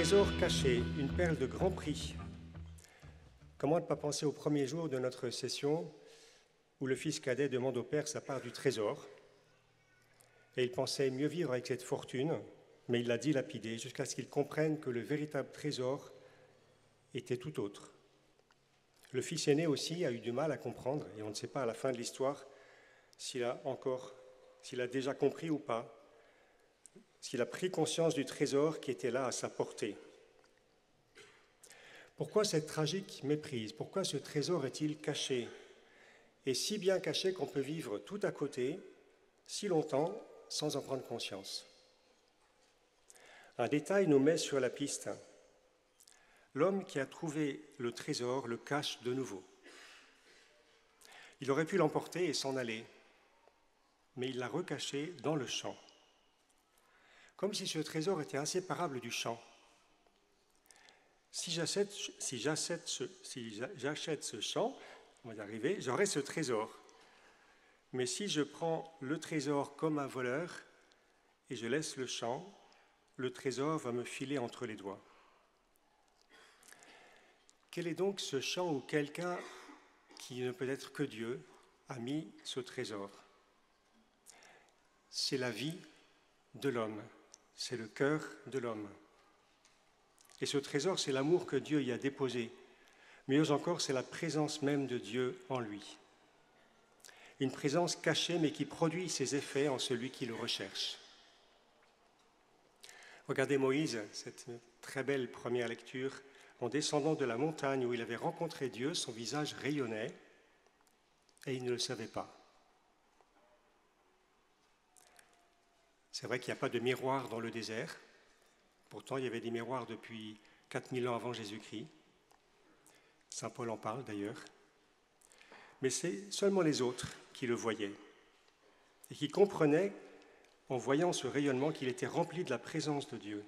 trésor caché, une perle de grand prix. Comment ne pas penser au premier jour de notre session où le fils cadet demande au père sa part du trésor. Et il pensait mieux vivre avec cette fortune, mais il l'a dilapidée jusqu'à ce qu'il comprenne que le véritable trésor était tout autre. Le fils aîné aussi a eu du mal à comprendre, et on ne sait pas à la fin de l'histoire s'il a déjà compris ou pas, s'il a pris conscience du trésor qui était là à sa portée. Pourquoi cette tragique méprise? Pourquoi ce trésor est-il caché? Et si bien caché qu'on peut vivre tout à côté, si longtemps, sans en prendre conscience. Un détail nous met sur la piste. L'homme qui a trouvé le trésor le cache de nouveau. Il aurait pu l'emporter et s'en aller, mais il l'a recaché dans le champ. Comme si ce trésor était inséparable du champ. Si j'achète ce champ, on va y arriver, j'aurai ce trésor. Mais si je prends le trésor comme un voleur et je laisse le champ, le trésor va me filer entre les doigts. Quel est donc ce champ où quelqu'un, qui ne peut être que Dieu, a mis ce trésor? C'est la vie de l'homme, c'est le cœur de l'homme. Et ce trésor, c'est l'amour que Dieu y a déposé. Mieux encore, c'est la présence même de Dieu en lui. Une présence cachée, mais qui produit ses effets en celui qui le recherche. Regardez Moïse, cette très belle première lecture. En descendant de la montagne où il avait rencontré Dieu, son visage rayonnait et il ne le savait pas. C'est vrai qu'il n'y a pas de miroir dans le désert. Pourtant, il y avait des miroirs depuis 4000 ans avant Jésus-Christ. Saint Paul en parle d'ailleurs. Mais c'est seulement les autres qui le voyaient et qui comprenaient, en voyant ce rayonnement, qu'il était rempli de la présence de Dieu.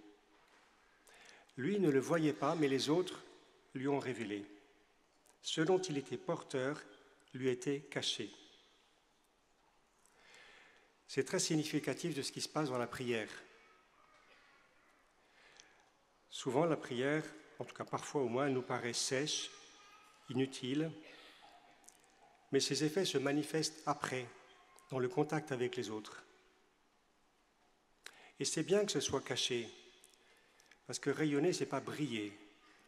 Lui ne le voyait pas, mais les autres lui ont révélé. Ce dont il était porteur lui était caché. C'est très significatif de ce qui se passe dans la prière. Souvent, la prière, en tout cas parfois au moins, elle nous paraît sèche, inutile, mais ses effets se manifestent après, dans le contact avec les autres. Et c'est bien que ce soit caché, parce que rayonner, ce n'est pas briller.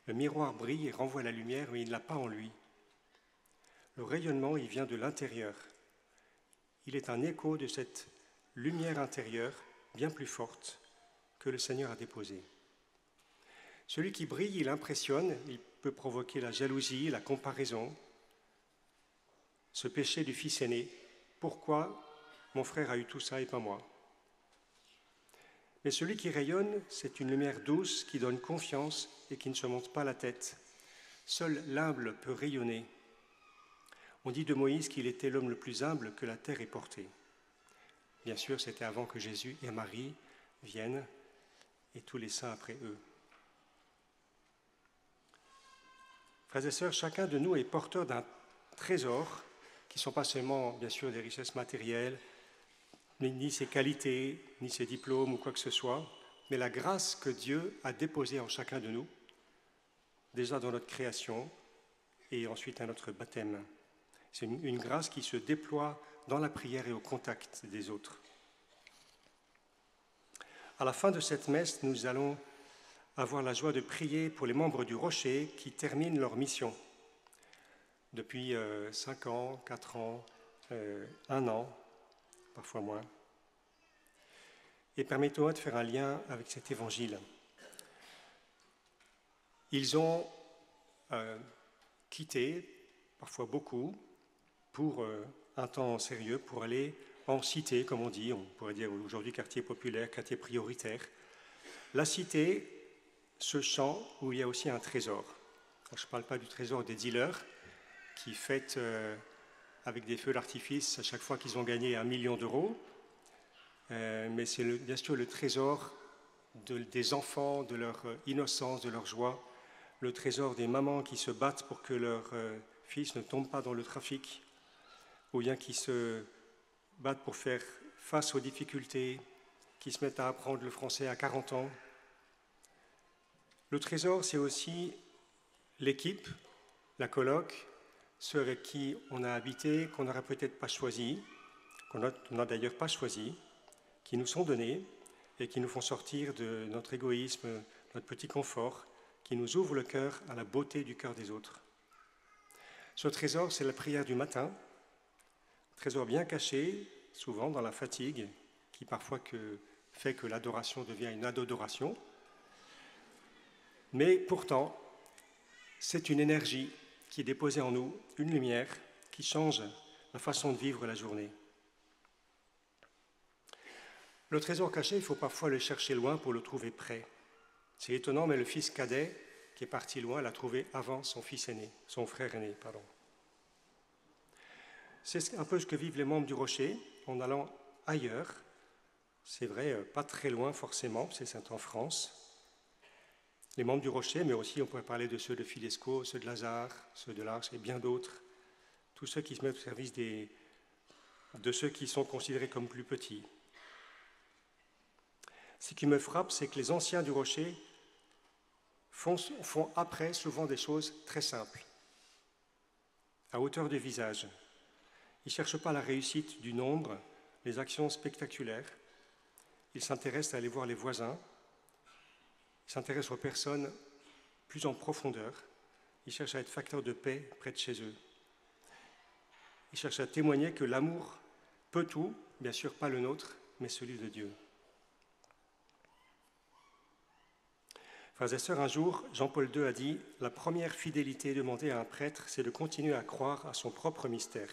Le miroir brille et renvoie la lumière, mais il ne l'a pas en lui. Le rayonnement, il vient de l'intérieur. Il est un écho de cette lumière intérieure, bien plus forte, que le Seigneur a déposée. Celui qui brille, il impressionne, il peut provoquer la jalousie, la comparaison, ce péché du fils aîné. Pourquoi mon frère a eu tout ça et pas moi? Mais celui qui rayonne, c'est une lumière douce qui donne confiance et qui ne se monte pas la tête. Seul l'humble peut rayonner. On dit de Moïse qu'il était l'homme le plus humble que la terre ait porté. Bien sûr, c'était avant que Jésus et Marie viennent et tous les saints après eux. Frères et sœurs, chacun de nous est porteur d'un trésor qui ne sont pas seulement, bien sûr, des richesses matérielles, ni ses qualités, ni ses diplômes ou quoi que ce soit, mais la grâce que Dieu a déposée en chacun de nous, déjà dans notre création et ensuite à notre baptême. C'est une grâce qui se déploie dans la prière et au contact des autres. À la fin de cette messe, nous allons avoir la joie de prier pour les membres du Rocher qui terminent leur mission. Depuis 5 ans, 4 ans, 1 an, parfois moins. Et permettez-moi de faire un lien avec cet évangile. Ils ont quitté, parfois beaucoup, pour un temps sérieux, pour aller en cité, comme on dit, on pourrait dire aujourd'hui quartier populaire, quartier prioritaire. La cité, ce champ où il y a aussi un trésor. Je ne parle pas du trésor des dealers qui fêtent avec des feux d'artifice à chaque fois qu'ils ont gagné 1 million d'euros, mais c'est bien sûr le trésor des enfants, de leur innocence, de leur joie, le trésor des mamans qui se battent pour que leurs fils ne tombent pas dans le trafic, ou bien qui se battent pour faire face aux difficultés, qui se mettent à apprendre le français à 40 ans. Le trésor, c'est aussi l'équipe, la coloc, ceux avec qui on a habité, qu'on n'aurait peut-être pas choisi, qu'on n'a d'ailleurs pas choisi, qui nous sont donnés et qui nous font sortir de notre égoïsme, notre petit confort, qui nous ouvrent le cœur à la beauté du cœur des autres. Ce trésor, c'est la prière du matin, trésor bien caché, souvent dans la fatigue, qui parfois fait que l'adoration devient une adoration. Mais pourtant, c'est une énergie qui est déposée en nous, une lumière qui change la façon de vivre la journée. Le trésor caché, il faut parfois le chercher loin pour le trouver près. C'est étonnant, mais le fils cadet, qui est parti loin, l'a trouvé avant son fils aîné, son frère aîné, pardon. C'est un peu ce que vivent les membres du Rocher en allant ailleurs. C'est vrai, pas très loin forcément, c'est en France. Les membres du Rocher, mais aussi on pourrait parler de ceux de Filesco, ceux de Lazare, ceux de l'Arche et bien d'autres. Tous ceux qui se mettent au service de ceux qui sont considérés comme plus petits. Ce qui me frappe, c'est que les anciens du Rocher font après souvent des choses très simples, à hauteur de visage. Ils ne cherchent pas la réussite du nombre, les actions spectaculaires. Ils s'intéressent à aller voir les voisins. Ils s'intéressent aux personnes plus en profondeur. Ils cherchent à être facteurs de paix près de chez eux. Ils cherchent à témoigner que l'amour peut tout, bien sûr pas le nôtre, mais celui de Dieu. Frères et sœurs, un jour, Jean-Paul II a dit « La première fidélité demandée à un prêtre, c'est de continuer à croire à son propre mystère. »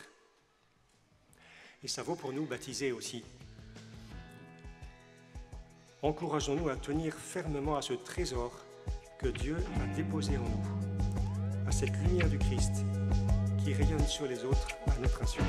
Et ça vaut pour nous baptisés aussi. Encourageons-nous à tenir fermement à ce trésor que Dieu a déposé en nous, à cette lumière du Christ qui rayonne sur les autres à notre insu.